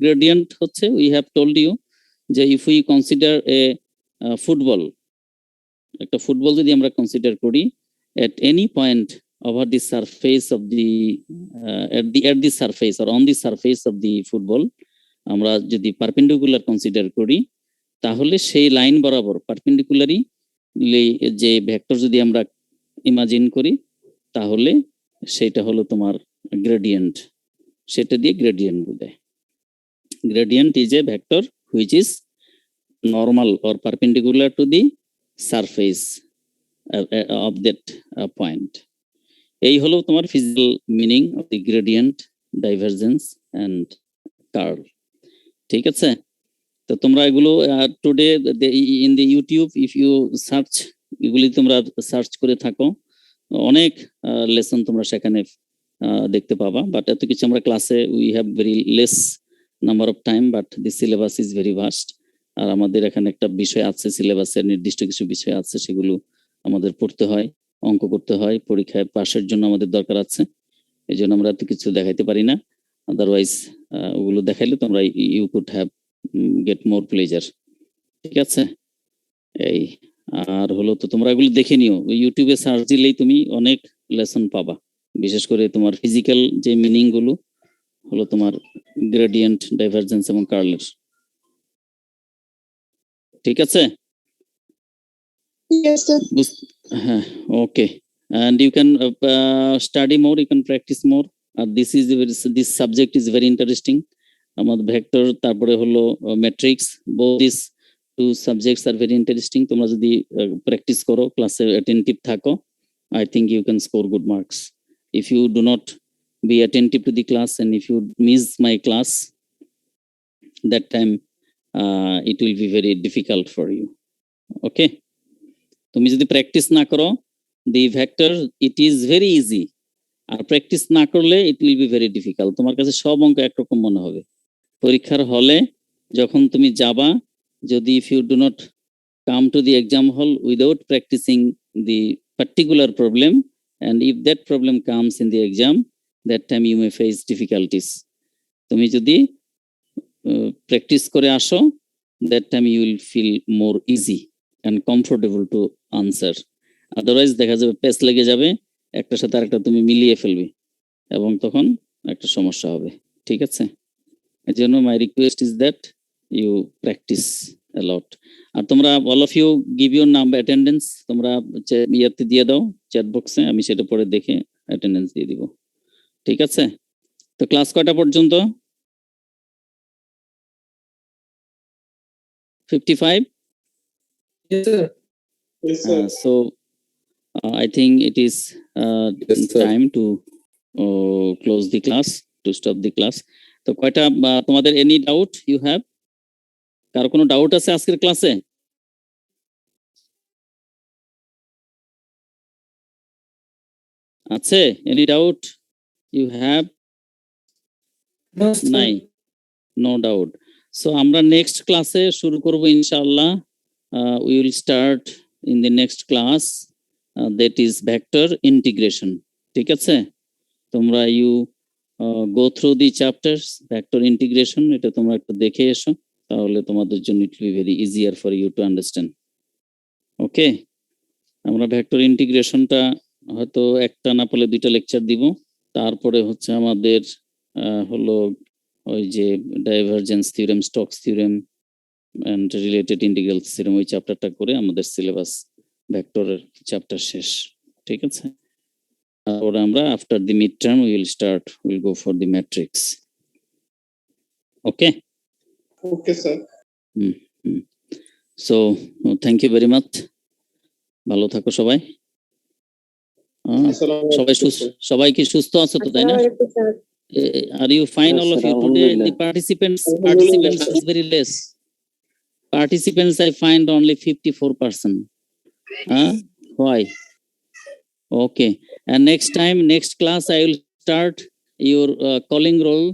Gradient হচ্ছে we have told you যে if we consider A football, একটা football যদি আমরা কনসিডার করি at any point over the surface of the at the surface or on the surface of the football, আমরা যদি perpendicular consider করি তাহলে সেই লাইন বরাবর পারপেন্ডিকুলারি যে ভেক্টর যদি আমরা ইমাজিন করি তাহলে সেটা হলো তোমার গ্রেডিয়েন্ট, সেটা দিয়ে গ্রেডিয়েন্ট বোঝায়। Gradient is a vector which is normal or perpendicular to the surface of that point. এই হলো তোমার physical meaning of the gradient, divergence and curl. ঠিক আছে, তো তোমরা এগুলো today in the YouTube if you search, এগুলি তোমরা সার্চ করে থাকো, অনেক লেসন তোমরা সেখানে দেখতে পাবা। বাট এত কিছু আমরা ক্লাসে we have very less number of time, but the syllabus is very vast. আর আমাদের এখানে একটা বিষয় আছে, সিলেবাসের নির্দিষ্ট কিছু বিষয় আছে, সেগুলো আমাদের পড়তে হয়, অঙ্ক করতে হয়, পরীক্ষায় পাশের জন্য আমাদের দরকার আছে। এই জন্য আমরা এত কিছু দেখাইতে পারি না, আদারওয়াইজ ওগুলো দেখাইলে তোমরা you could have get more pleasure. ঠিক আছে, এই আর হলো তো তোমরা এগুলো দেখে নিও, ইউটিউবে সার্চ দিলেই তুমি অনেক লেসন পাবা, বিশেষ করে তোমার ফিজিক্যাল যে মিনিং গুলো হলো তোমার গ্রেডিয়েন্ট, ডাইভারজেন্স এবং কার্লের। ঠিক আছে, হ্যাঁ, ওকে, and you can study more, you can practice more. This subject is very interesting. আমাদের ভেক্টর, তারপরে হলো matrix, both these two subjects are very interesting. তোমরা যদি প্র্যাকটিস করো, ক্লাসে অ্যাটেন্টিভ থাকো, I think you can score good marks. If you do not be attentive to the class and if you miss my class, that time it will be very difficult for you. Okay, তুমি যদি practice না করো the vector, it is very easy, আর practice না করলে it will be very difficult. তোমার কাছে সব অঙ্ক একরকম মনে হবে। পরীক্ষার হলে যখন তুমি যাবা, যদি if you do not come to the exam hall without practising the particular problem, and if that problem comes in the exam, that time you may face difficulties. তুমি যদি প্র্যাকটিস করে আসো, that time you will feel more easy and comfortable to answer. Otherwise দেখা যাবে pace লেগে যাবে, একটার সাথে আরেকটা তুমি মিলিয়ে ফেলবে এবং তখন একটা সমস্যা হবে। ঠিক আছে, এর জন্য my request is that you practise a lot. আর তোমরা all of you give your number attendance, তোমরা ইয়াতে দিয়ে দাও চ্যাট বক্সে, আমি সেটা পরে দেখে অ্যাটেন্ডেন্স দিয়ে দিব। ঠিক আছে, তো ক্লাস কয়টা পর্যন্ত? 55? Yes, sir. Yes, sir. So I think it is Yes, sir. time to close the class, to stop the class. তো কয়টা তোমাদের এনি ডাউট ইউ হ্যাভ? কার কোনো ডাউট আছে আজকের ক্লাসে? আছে any doubt you have? No, sir. নাই, নো ডাউট। সো আমরা নেক্সট ক্লাসে শুরু করব ইনশাআল্লাহ। We will start in the next class, that is vector integration. ঠিক আছে, তোমরা you go through the chapters vector integration, এটা তোমরা একটু দেখে এসো, তাহলে তোমাদের জন্য it will be very easier for you to understand. ওকে, আমরা ভেক্টর ইন্টিগ্রেশনটা হয়তো একটা না পড়লে দুইটা লেকচার দিব, তারপরে হচ্ছে আমাদের হলো ওই যে divergence theorem, Stokes theorem and related integral theorem, ওই চ্যাপ্টারটা করে আমাদের সিলেবাস ভেক্টরের চ্যাপ্টার শেষ। ঠিক আছে, তারপরে আমরা after the mid term will start, will go for the matrix. Okay, Okay, sir. So thank you very much, ভালো থাকো সবাই। সবাই সবাই কি সুস্থ আছো তো, তাই না? Are you fine, all of you? Today the participants is very less. Participants I find only 54%. Why? Okay, and next time, next class I will start your calling roll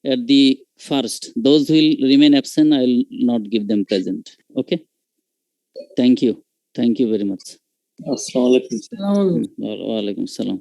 at the first. Those who will remain absent, I will not give them present. Okay, thank you very much. Assalamualaikum. Wa alaikum salam.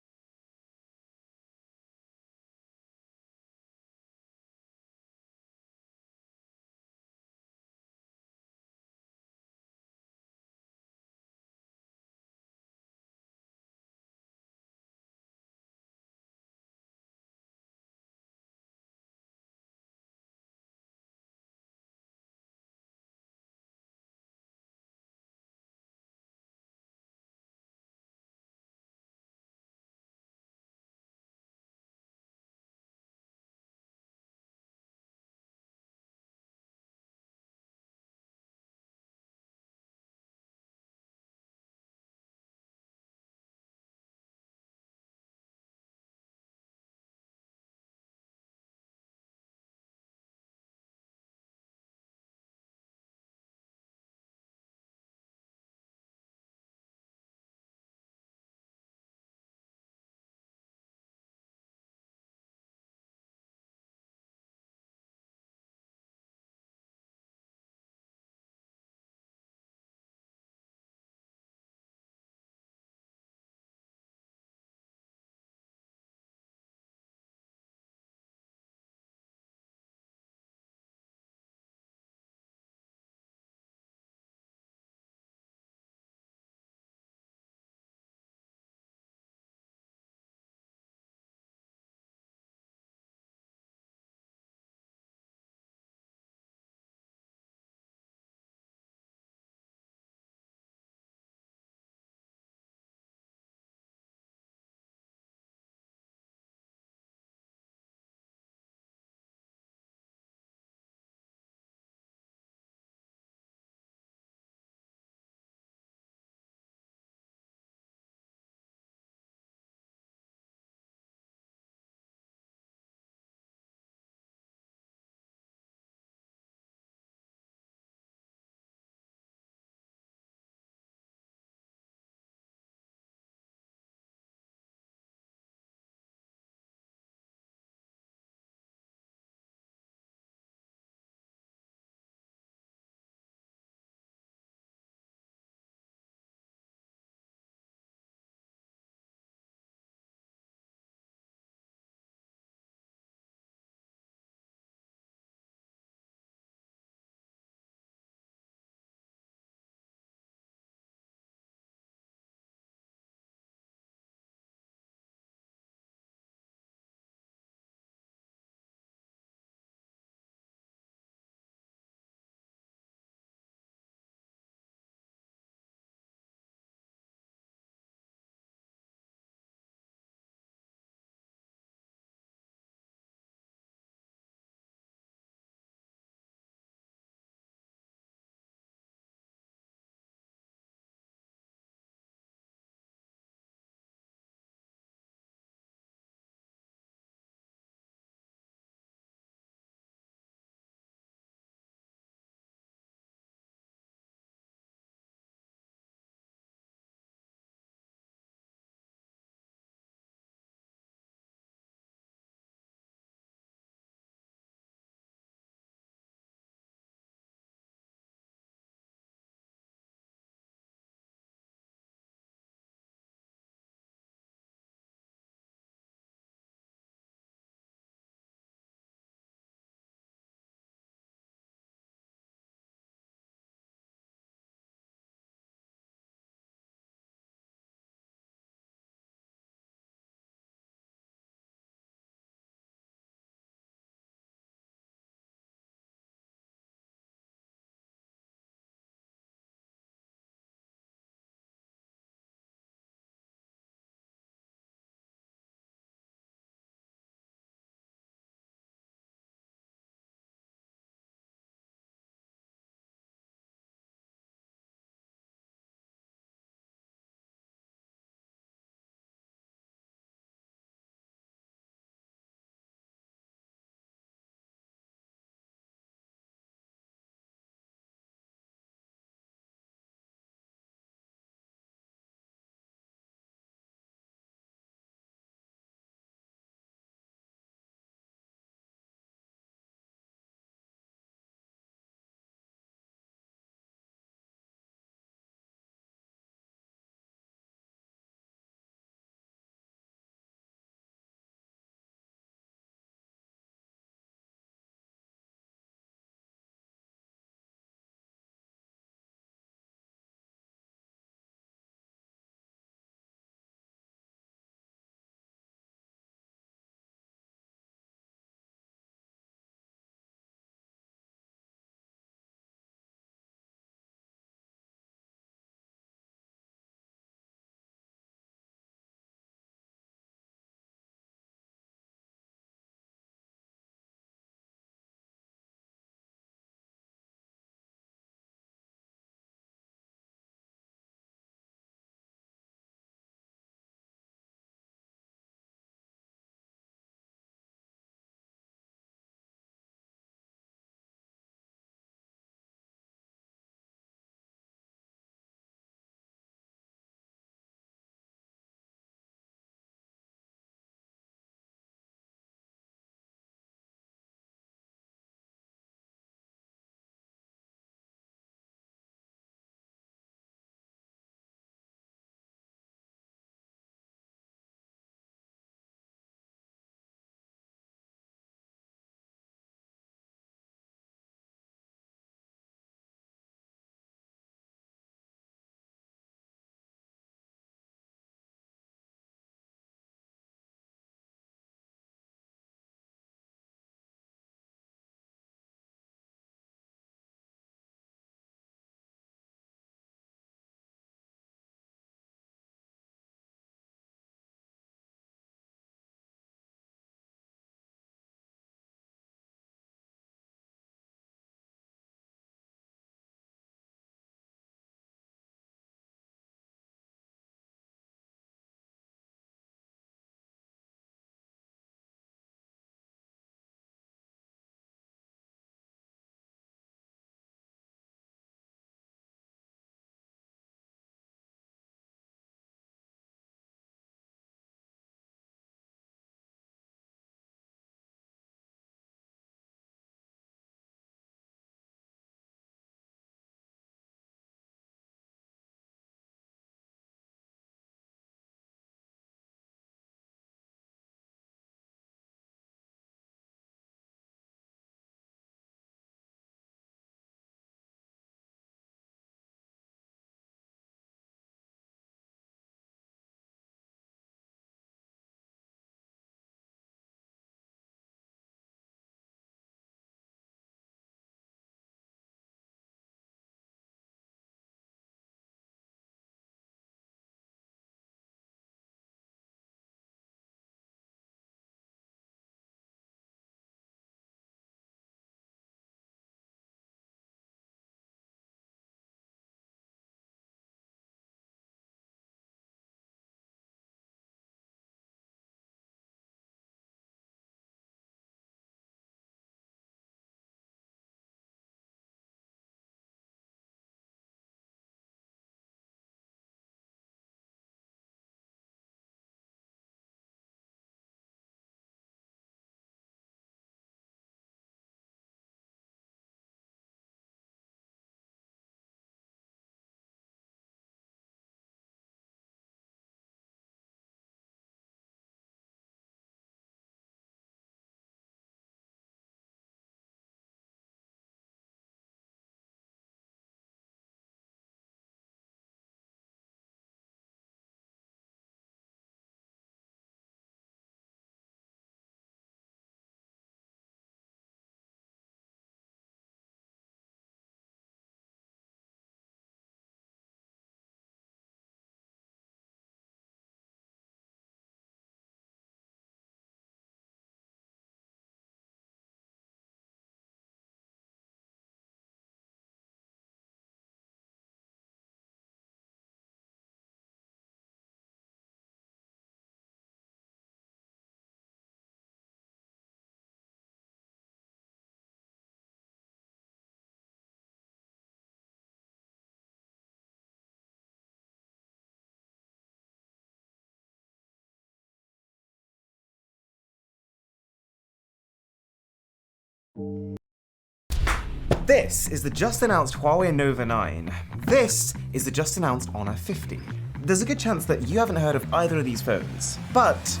This is the just announced Huawei Nova 9. This is the just announced Honor 50. There's a good chance that you haven't heard of either of these phones, but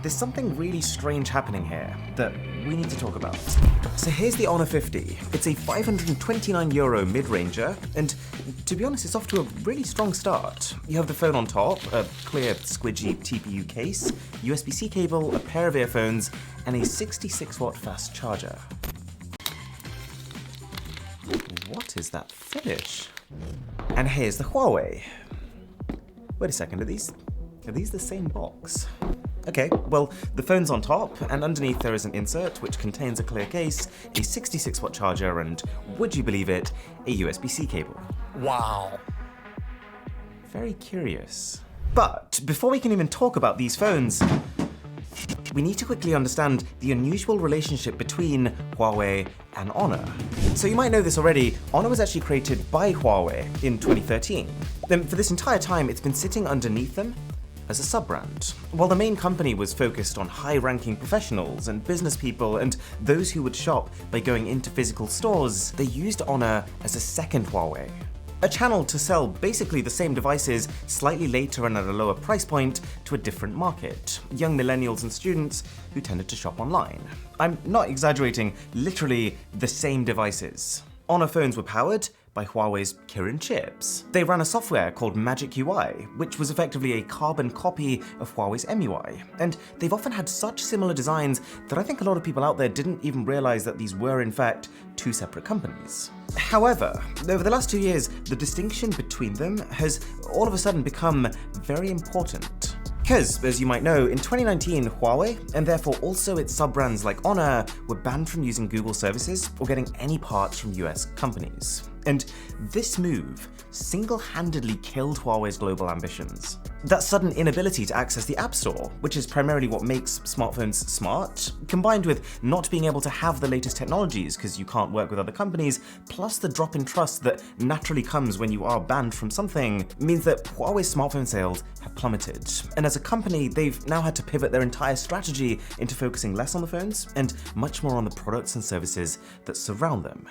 there's something really strange happening here that we need to talk about. So here's the Honor 50. It's a €529 mid-ranger, and to be honest, it's off to a really strong start. You have the phone on top, a clear squidgy TPU case, USB-C cable, a pair of earphones, and a 66-watt fast charger. What is that finish? And here's the Huawei. Wait a second, are these the same box? Okay, well, the phone's on top, and underneath there is an insert which contains a clear case, a 66-watt charger, and, would you believe it, a USB-C cable. Wow. Very curious. But before we can even talk about these phones, we need to quickly understand the unusual relationship between Huawei and Honor. So you might know this already, Honor was actually created by Huawei in 2013. Then for this entire time, it's been sitting underneath them as a sub-brand. While the main company was focused on high-ranking professionals and business people and those who would shop by going into physical stores, they used Honor as a second Huawei. A channel to sell basically the same devices slightly later and at a lower price point to a different market, young millennials and students who tended to shop online. I'm not exaggerating, literally the same devices. Honor phones were powered by Huawei's Kirin chips. They ran a software called Magic UI, which was effectively a carbon copy of Huawei's MUI, and they've often had such similar designs that I think a lot of people out there didn't even realize that these were in fact two separate companies. However, over the last 2 years, the distinction between them has all of a sudden become very important. Because, as you might know, in 2019, Huawei, and therefore also its sub-brands like Honor, were banned from using Google services or getting any parts from US companies. And this move single-handedly killed Huawei's global ambitions. That sudden inability to access the App Store, which is primarily what makes smartphones smart, combined with not being able to have the latest technologies because you can't work with other companies, plus the drop in trust that naturally comes when you are banned from something, means that Huawei's smartphone sales have plummeted. And as a company, they've now had to pivot their entire strategy into focusing less on the phones and much more on the products and services that surround them.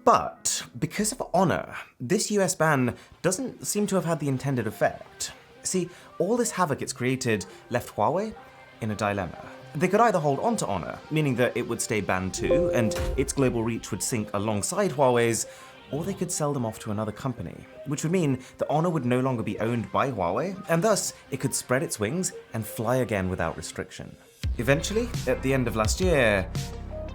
But because of Honor, this US ban doesn't seem to have had the intended effect. See, all this havoc it's created left Huawei in a dilemma. They could either hold on to Honor, meaning that it would stay banned too, and its global reach would sink alongside Huawei's, or they could sell them off to another company, which would mean that Honor would no longer be owned by Huawei, and thus it could spread its wings and fly again without restriction. Eventually, at the end of last year,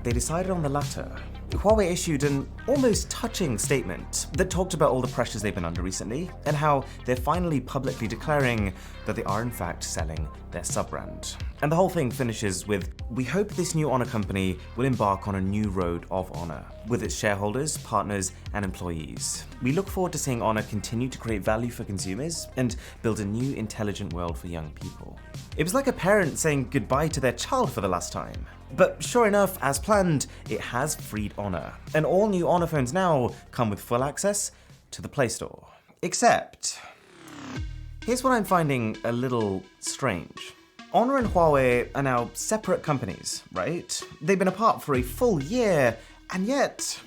they decided on the latter. Huawei issued an almost touching statement that talked about all the pressures they've been under recently and how they're finally publicly declaring that they are in fact selling their sub-brand. And the whole thing finishes with, "We hope this new Honor company will embark on a new road of honor with its shareholders, partners, and employees. We look forward to seeing Honor continue to create value for consumers and build a new intelligent world for young people." It was like a parent saying goodbye to their child for the last time. But sure enough, as planned, it has freed Honor, and all new Honor phones now come with full access to the Play Store. Except, here's what I'm finding a little strange. Honor and Huawei are now separate companies, right? They've been apart for a full year, and yet,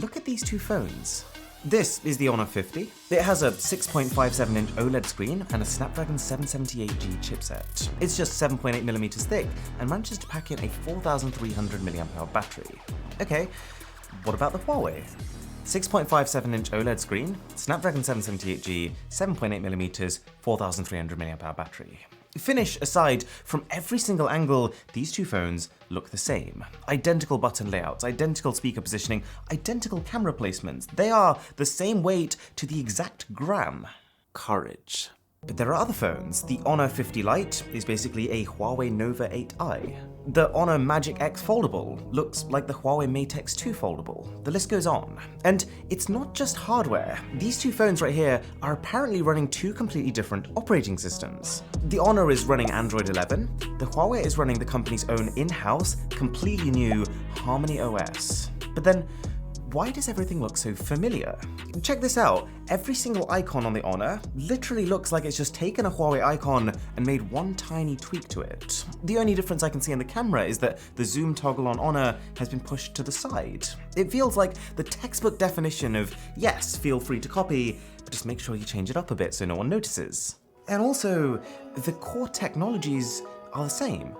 look at these two phones. This is the Honor 50. It has a 6.57-inch OLED screen and a Snapdragon 778G chipset. It's just 7.8mm thick and manages to pack in a 4,300 mAh battery. Okay, what about the Huawei? 6.57-inch OLED screen, Snapdragon 778G, 7.8mm, 4,300 mAh battery. Finish aside, from every single angle, these two phones look the same. Identical button layouts, identical speaker positioning, identical camera placements. They are the same weight to the exact gram. Courage. But there are other phones. The Honor 50 Lite is basically a Huawei Nova 8i. The Honor Magic X Foldable looks like the Huawei Mate X2 Foldable. The list goes on. And it's not just hardware. These two phones right here are apparently running two completely different operating systems. The Honor is running Android 11. The Huawei is running the company's own in-house, completely new Harmony OS. But then, why does everything look so familiar? Check this out. Every single icon on the Honor literally looks like it's just taken a Huawei icon and made one tiny tweak to it. The only difference I can see in the camera is that the zoom toggle on Honor has been pushed to the side. It feels like the textbook definition of, yes, feel free to copy, but just make sure you change it up a bit so no one notices. And also, the core technologies are the same.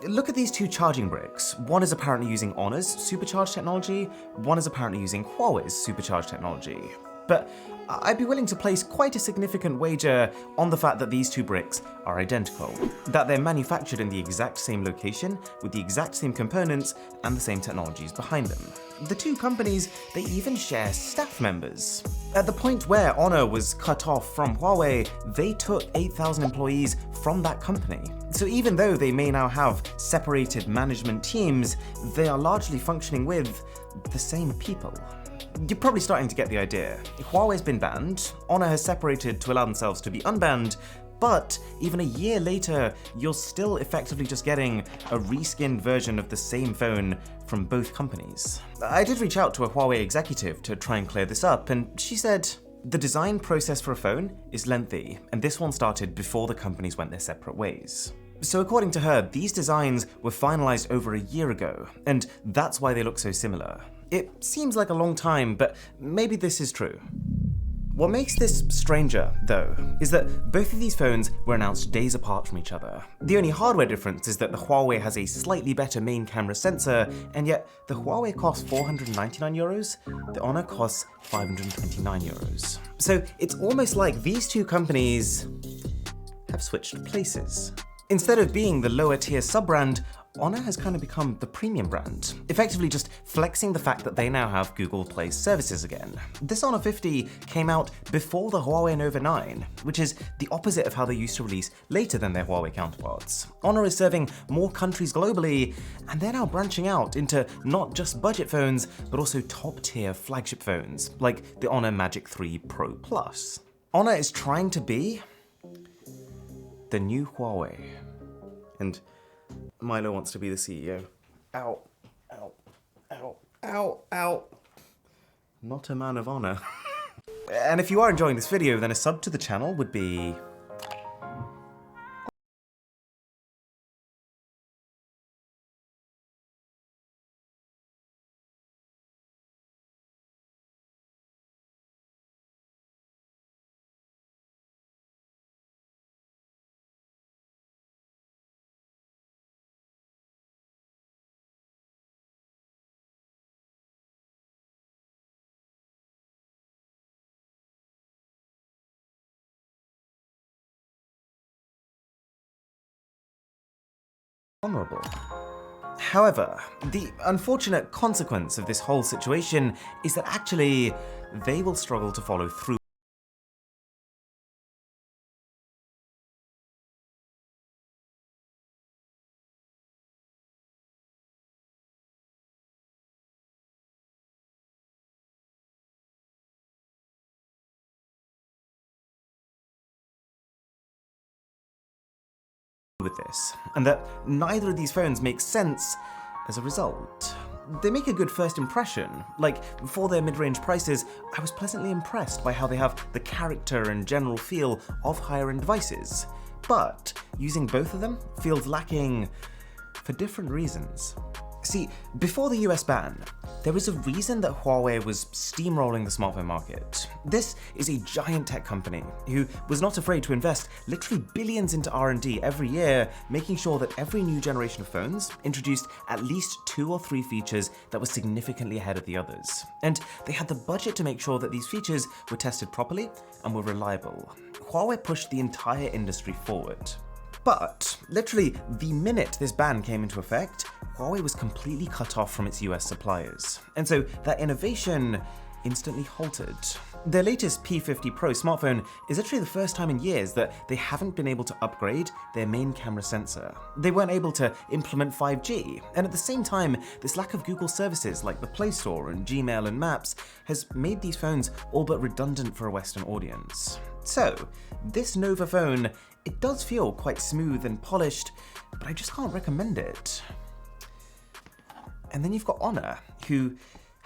Look at these two charging bricks. One is apparently using Honor's supercharged technology, one is apparently using Huawei's supercharged technology. But I'd be willing to place quite a significant wager on the fact that these two bricks are identical, that they're manufactured in the exact same location, with the exact same components and the same technologies behind them. The two companies, they even share staff members. At the point where Honor was cut off from Huawei, they took 8,000 employees from that company. So even though they may now have separated management teams, they are largely functioning with the same people. You're probably starting to get the idea. Huawei's been banned, Honor has separated to allow themselves to be unbanned, but even a year later, you're still effectively just getting a reskinned version of the same phone from both companies. I did reach out to a Huawei executive to try and clear this up, and she said, the design process for a phone is lengthy, and this one started before the companies went their separate ways. So according to her, these designs were finalized over a year ago, and that's why they look so similar. It seems like a long time, but maybe this is true. What makes this stranger, though, is that both of these phones were announced days apart from each other. The only hardware difference is that the Huawei has a slightly better main camera sensor, and yet the Huawei costs €499, the Honor costs €529. So it's almost like these two companies have switched places. Instead of being the lower tier sub-brand, Honor has kind of become the premium brand, effectively just flexing the fact that they now have Google Play services again. This Honor 50 came out before the Huawei Nova 9, which is the opposite of how they used to release later than their Huawei counterparts. Honor is serving more countries globally, and they're now branching out into not just budget phones, but also top-tier flagship phones, like the Honor Magic 3 Pro Plus. Honor is trying to be the new Huawei. And Milo wants to be the CEO. Ow, ow, ow, ow, ow. Not a man of honor. And if you are enjoying this video, then a sub to the channel would be honorable. However, the unfortunate consequence of this whole situation is that actually they will struggle to follow through with this, and that neither of these phones make sense as a result. They make a good first impression. Like, for their mid-range prices, I was pleasantly impressed by how they have the character and general feel of higher-end devices. But using both of them feels lacking for different reasons. See, before the US ban, there was a reason that Huawei was steamrolling the smartphone market. This is a giant tech company who was not afraid to invest literally billions into R&D every year, making sure that every new generation of phones introduced at least 2 or 3 features that were significantly ahead of the others. And they had the budget to make sure that these features were tested properly and were reliable. Huawei pushed the entire industry forward. But literally the minute this ban came into effect, Huawei was completely cut off from its US suppliers, and so that innovation instantly halted. Their latest P50 Pro smartphone is literally the first time in years that they haven't been able to upgrade their main camera sensor. They weren't able to implement 5G, and at the same time, this lack of Google services like the Play Store and Gmail and Maps has made these phones all but redundant for a Western audience. So, this Nova phone, it does feel quite smooth and polished, but I just can't recommend it. And then you've got Honor, who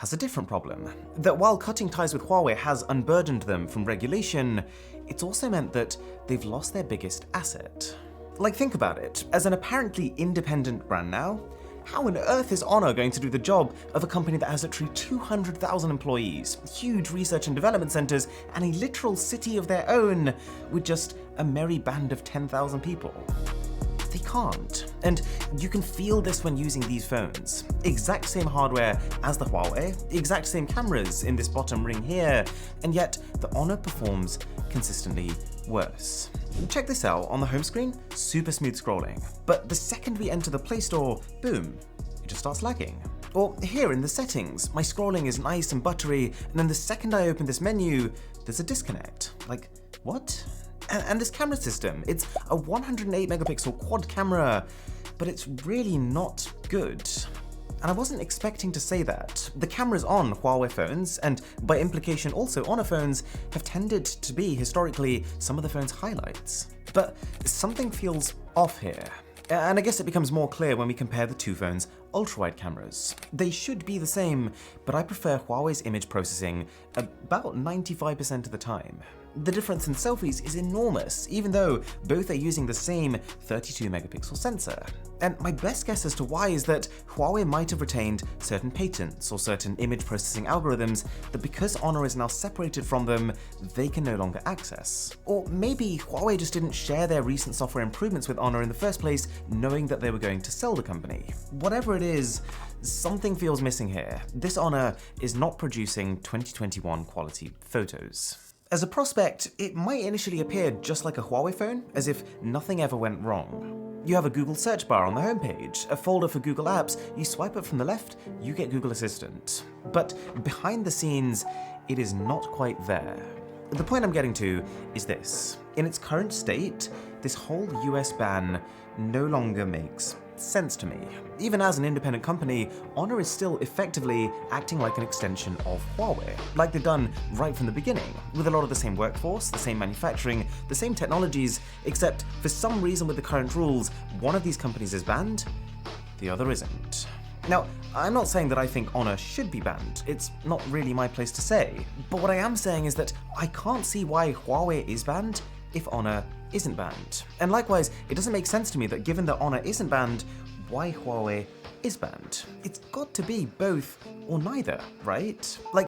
has a different problem. That while cutting ties with Huawei has unburdened them from regulation, it's also meant that they've lost their biggest asset. Like, think about it. As an apparently independent brand now, how on earth is Honor going to do the job of a company that has literally 200,000 employees, huge research and development centers, and a literal city of their own with just a merry band of 10,000 people? They can't. And you can feel this when using these phones. Exact same hardware as the Huawei, exact same cameras in this bottom ring here, and yet the Honor performs consistently worse. Check this out, on the home screen, super smooth scrolling. But the second we enter the Play Store, boom, it just starts lagging. Or here in the settings, my scrolling is nice and buttery, and then the second I open this menu, there's a disconnect. Like, what? And this camera system, it's a 108 megapixel quad camera, but it's really not good. And I wasn't expecting to say that. The cameras on Huawei phones, and by implication also Honor phones, have tended to be historically some of the phone's highlights. But something feels off here. And I guess it becomes more clear when we compare the two phones' ultra-wide cameras. They should be the same, but I prefer Huawei's image processing about 95% of the time. The difference in selfies is enormous, even though both are using the same 32 megapixel sensor. And my best guess as to why is that Huawei might have retained certain patents or certain image processing algorithms that because Honor is now separated from them, they can no longer access. Or maybe Huawei just didn't share their recent software improvements with Honor in the first place, knowing that they were going to sell the company. Whatever it is, something feels missing here. This Honor is not producing 2021 quality photos. As a prospect, it might initially appear just like a Huawei phone, as if nothing ever went wrong. You have a Google search bar on the homepage, a folder for Google Apps, you swipe up from the left, you get Google Assistant. But behind the scenes, it is not quite there. The point I'm getting to is this. In its current state, this whole US ban no longer makes sense to me. Even as an independent company, Honor is still effectively acting like an extension of Huawei, like they've done right from the beginning, with a lot of the same workforce, the same manufacturing, the same technologies, except for some reason with the current rules, one of these companies is banned, the other isn't. Now, I'm not saying that I think Honor should be banned, it's not really my place to say, but what I am saying is that I can't see why Huawei is banned if Honor isn't banned. And likewise, it doesn't make sense to me that given that Honor isn't banned, why Huawei is banned. It's got to be both or neither, right? Like,